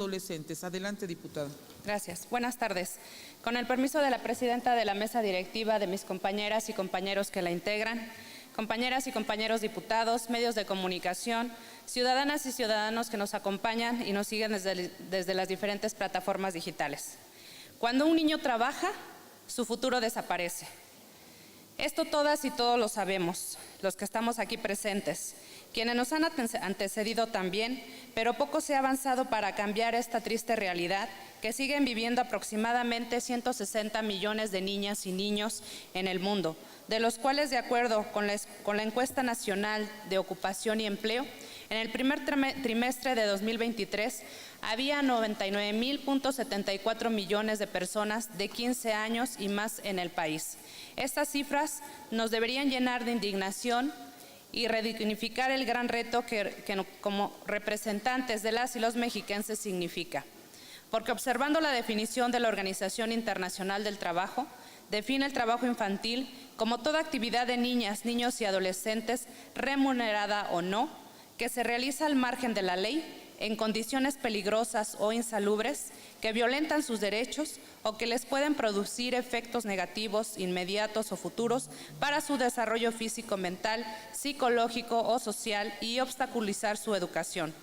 adolescentes. Adelante, diputada. Gracias. Buenas tardes. Con el permiso de la presidenta de la mesa directiva, de mis compañeras y compañeros que la integran, compañeras y compañeros diputados, medios de comunicación, ciudadanas y ciudadanos que nos acompañan y nos siguen desde las diferentes plataformas digitales. Cuando un niño trabaja, su futuro desaparece. Esto todas y todos lo sabemos, los que estamos aquí presentes, quienes nos han antecedido también, pero poco se ha avanzado para cambiar esta triste realidad que siguen viviendo aproximadamente 160 millones de niñas y niños en el mundo, de los cuales, de acuerdo con la Encuesta Nacional de Ocupación y Empleo, en el primer trimestre de 2023 había 99.074 millones de personas de 15 años y más en el país. Estas cifras nos deberían llenar de indignación y redignificar el gran reto que como representantes de las y los mexiquenses significa. Porque observando la definición de la Organización Internacional del Trabajo, define el trabajo infantil como toda actividad de niñas, niños y adolescentes, remunerada o no, que se realiza al margen de la ley, en condiciones peligrosas o insalubres, que violentan sus derechos o que les pueden producir efectos negativos, inmediatos o futuros para su desarrollo físico, mental, psicológico o social y obstaculizar su educación.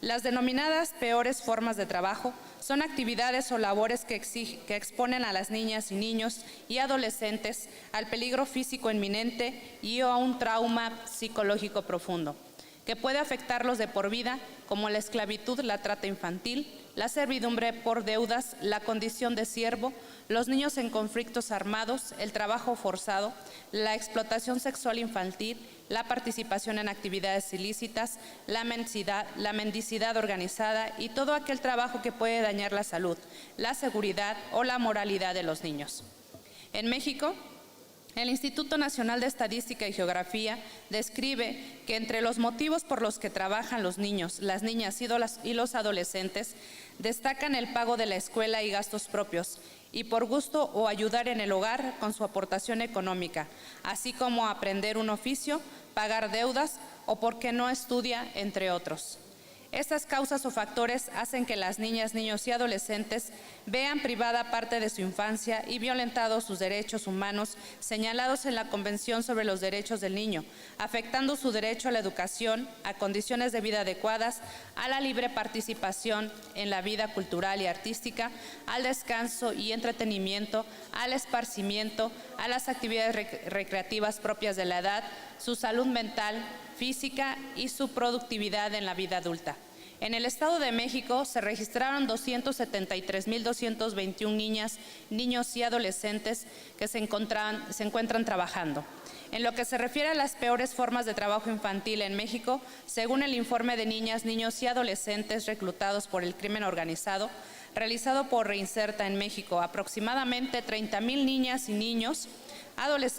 Las denominadas peores formas de trabajo son actividades o labores que exponen a las niñas y niños y adolescentes al peligro físico inminente y a un trauma psicológico profundo, que puede afectarlos de por vida, como la esclavitud, la trata infantil, la servidumbre por deudas, la condición de siervo, los niños en conflictos armados, el trabajo forzado, la explotación sexual infantil, la participación en actividades ilícitas, la mendicidad organizada y todo aquel trabajo que puede dañar la salud, la seguridad o la moralidad de los niños. En México, el Instituto Nacional de Estadística y Geografía describe que entre los motivos por los que trabajan los niños, las niñas y los adolescentes destacan el pago de la escuela y gastos propios, y por gusto o ayudar en el hogar con su aportación económica, así como aprender un oficio, pagar deudas o porque no estudia, entre otros. Estas causas o factores hacen que las niñas, niños y adolescentes vean privada parte de su infancia y violentados sus derechos humanos señalados en la Convención sobre los Derechos del Niño, afectando su derecho a la educación, a condiciones de vida adecuadas, a la libre participación en la vida cultural y artística, al descanso y entretenimiento, al esparcimiento, a las actividades recreativas propias de la edad, su salud mental, física y su productividad en la vida adulta. En el Estado de México se registraron 273.221 niñas, niños y adolescentes que se encuentran trabajando. En lo que se refiere a las peores formas de trabajo infantil en México, según el informe de niñas, niños y adolescentes reclutados por el crimen organizado, realizado por Reinserta en México, aproximadamente 30,000 niñas y niños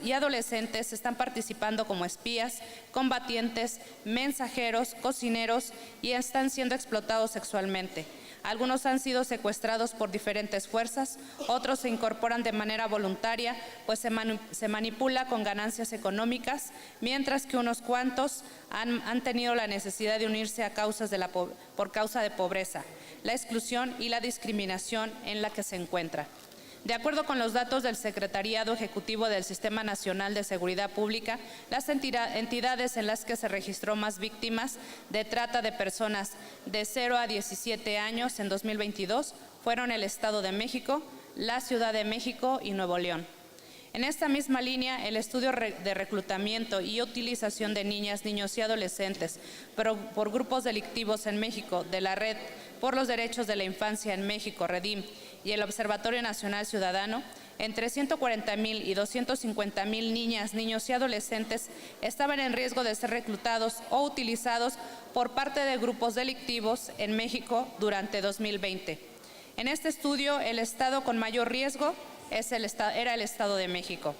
y adolescentes están participando como espías, combatientes, mensajeros, cocineros y están siendo explotados sexualmente. Algunos han sido secuestrados por diferentes fuerzas, otros se incorporan de manera voluntaria, pues se manipula con ganancias económicas, mientras que unos cuantos han tenido la necesidad de unirse por causa de pobreza, la exclusión y la discriminación en la que se encuentra. De acuerdo con los datos del Secretariado Ejecutivo del Sistema Nacional de Seguridad Pública, las entidades en las que se registró más víctimas de trata de personas de 0 a 17 años en 2022 fueron el Estado de México, la Ciudad de México y Nuevo León. En esta misma línea, el estudio de reclutamiento y utilización de niñas, niños y adolescentes por grupos delictivos en México de la Red por los Derechos de la Infancia en México, REDIM, y el Observatorio Nacional Ciudadano, entre 140,000 y 250,000 niñas, niños y adolescentes estaban en riesgo de ser reclutados o utilizados por parte de grupos delictivos en México durante 2020. En este estudio, el estado con mayor riesgo era el Estado de México.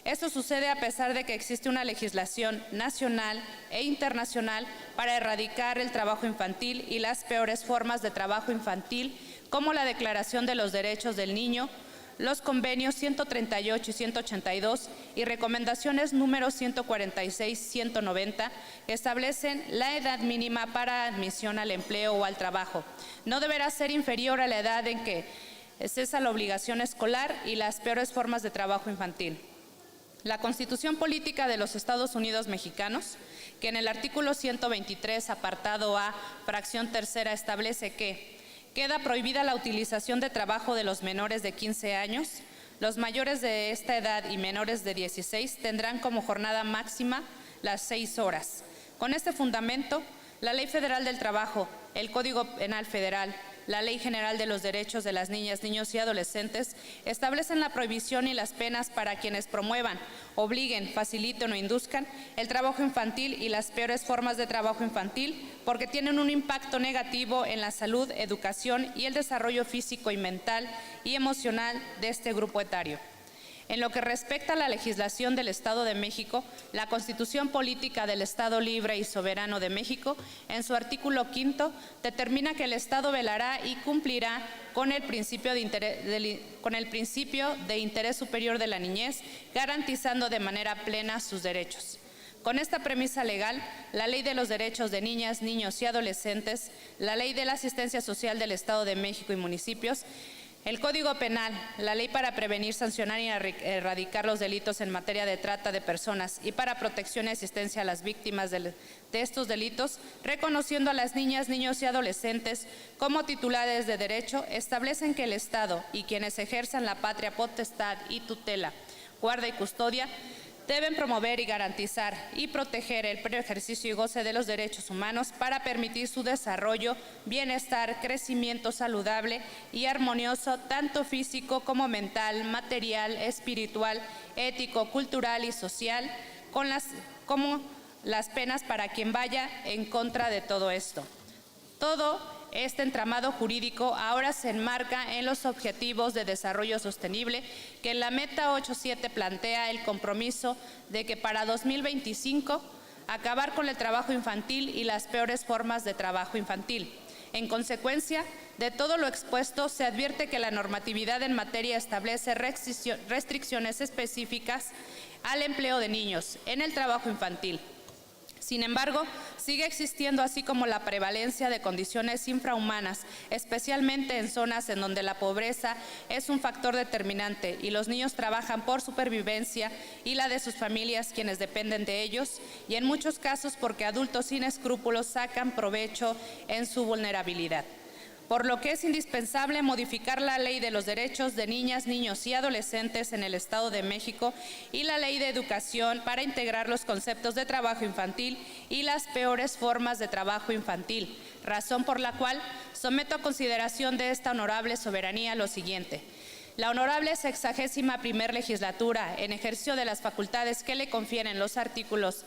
Esto sucede a pesar de que existe una legislación nacional e internacional para erradicar el trabajo infantil y las peores formas de trabajo infantil, como la Declaración de los Derechos del Niño, los convenios 138 y 182 y recomendaciones números 146 y 190 que establecen la edad mínima para admisión al empleo o al trabajo. No deberá ser inferior a la edad en que cesa la obligación escolar y las peores formas de trabajo infantil. La Constitución Política de los Estados Unidos Mexicanos, que en el artículo 123, apartado A, fracción tercera, establece que queda prohibida la utilización de trabajo de los menores de 15 años. Los mayores de esta edad y menores de 16 tendrán como jornada máxima las 6 horas. Con este fundamento, la Ley Federal del Trabajo, el Código Penal Federal, la Ley General de los Derechos de las Niñas, Niños y Adolescentes establecen la prohibición y las penas para quienes promuevan, obliguen, faciliten o induzcan el trabajo infantil y las peores formas de trabajo infantil porque tienen un impacto negativo en la salud, educación y el desarrollo físico y mental y emocional de este grupo etario. En lo que respecta a la legislación del Estado de México, la Constitución Política del Estado Libre y Soberano de México, en su artículo 5, determina que el Estado velará y cumplirá con el principio de interés superior de la niñez, garantizando de manera plena sus derechos. Con esta premisa legal, la Ley de los Derechos de Niñas, Niños y Adolescentes, la Ley de la Asistencia Social del Estado de México y municipios, el Código Penal, la Ley para prevenir, sancionar y erradicar los delitos en materia de trata de personas y para protección y asistencia a las víctimas de estos delitos, reconociendo a las niñas, niños y adolescentes como titulares de derecho, establecen que el Estado y quienes ejerzan la patria potestad y tutela, guarda y custodia deben promover y garantizar y proteger el pleno ejercicio y goce de los derechos humanos para permitir su desarrollo, bienestar, crecimiento saludable y armonioso, tanto físico como mental, material, espiritual, ético, cultural y social, como las penas para quien vaya en contra de todo esto. Todo este entramado jurídico ahora se enmarca en los Objetivos de Desarrollo Sostenible que en la Meta 8.7 plantea el compromiso de que para 2025 acabar con el trabajo infantil y las peores formas de trabajo infantil. En consecuencia de todo lo expuesto, se advierte que la normatividad en materia establece restricciones específicas al empleo de niños en el trabajo infantil. Sin embargo, sigue existiendo así como la prevalencia de condiciones infrahumanas, especialmente en zonas en donde la pobreza es un factor determinante y los niños trabajan por supervivencia y la de sus familias quienes dependen de ellos, y en muchos casos porque adultos sin escrúpulos sacan provecho en su vulnerabilidad. Por lo que es indispensable modificar la Ley de los Derechos de Niñas, Niños y Adolescentes en el Estado de México y la Ley de Educación para integrar los conceptos de trabajo infantil y las peores formas de trabajo infantil, razón por la cual someto a consideración de esta honorable soberanía lo siguiente. La honorable 61ª legislatura, en ejercicio de las facultades que le confieren los artículos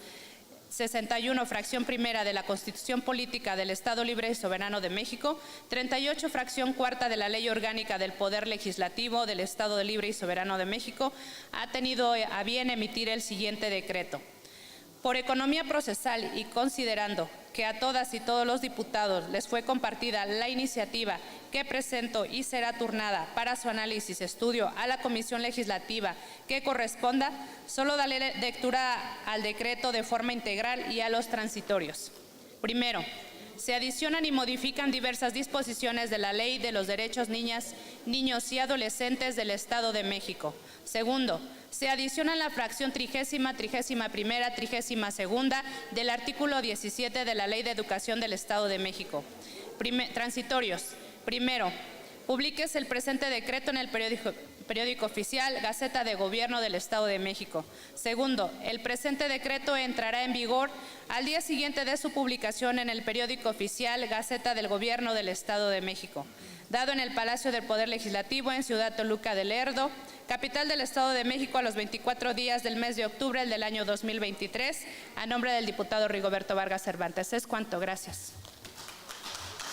61, fracción primera de la Constitución Política del Estado Libre y Soberano de México, 38, fracción cuarta de la Ley Orgánica del Poder Legislativo del Estado Libre y Soberano de México, ha tenido a bien emitir el siguiente decreto. Por economía procesal y considerando que a todas y todos los diputados les fue compartida la iniciativa que presento y será turnada para su análisis y estudio a la Comisión Legislativa que corresponda, solo daré lectura al decreto de forma integral y a los transitorios. Primero, se adicionan y modifican diversas disposiciones de la Ley de los Derechos Niñas, Niños y Adolescentes del Estado de México. Segundo, se adiciona la fracción 30ª, 31ª, 32ª del artículo 17 de la Ley de Educación del Estado de México. Transitorios. Primero, publíquese el presente decreto en el periódico oficial, Gaceta de Gobierno del Estado de México. Segundo, el presente decreto entrará en vigor al día siguiente de su publicación en el periódico oficial, Gaceta del Gobierno del Estado de México, dado en el Palacio del Poder Legislativo en Ciudad Toluca de Lerdo, capital del Estado de México, a los 24 días del mes de octubre del año 2023, a nombre del diputado Rigoberto Vargas Cervantes. Es cuanto. Gracias.